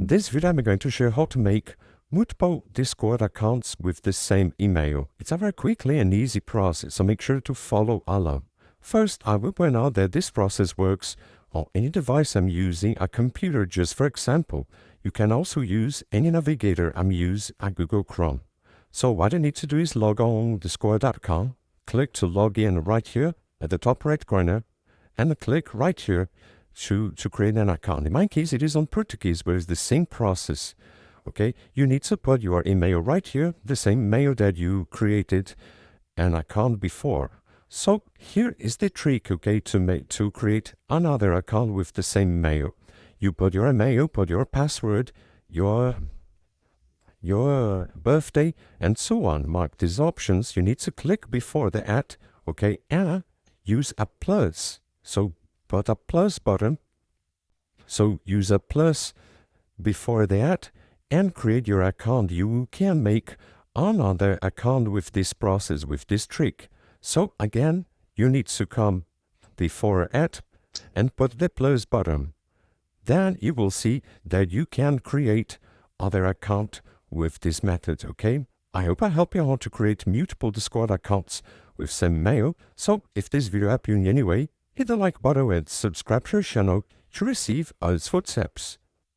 This video I'm going to show how to make multiple Discord accounts with the same email. It's a very quickly and easy process, so make sure to follow along. First, I will point out that this process works on any device I'm using, a computer just for example. You can also use any navigator. I'm using a Google Chrome. So what you need to do is log on discord.com, click to log in right here at the top right corner, and click right here to create an account. In my case, it is on Portuguese, but it's the same process. Okay, you need to put your email right here, the same mail that you created an account before. So here is the trick, okay, to create another account with the same mail. You put your email, put your password, your birthday, and so on. Mark these options. You need to click before the @ okay, and use a plus. So put a plus button. So use a plus before the @ and create your account. You can make another account with this process, with this trick. So again, you need to come before @ and put the plus button. Then you will see that you can create other account with this method, okay? I hope I help you how to create multiple Discord accounts with same mail. So if this video helped you in any way, hit the like button and subscribe to our channel to receive all its footsteps.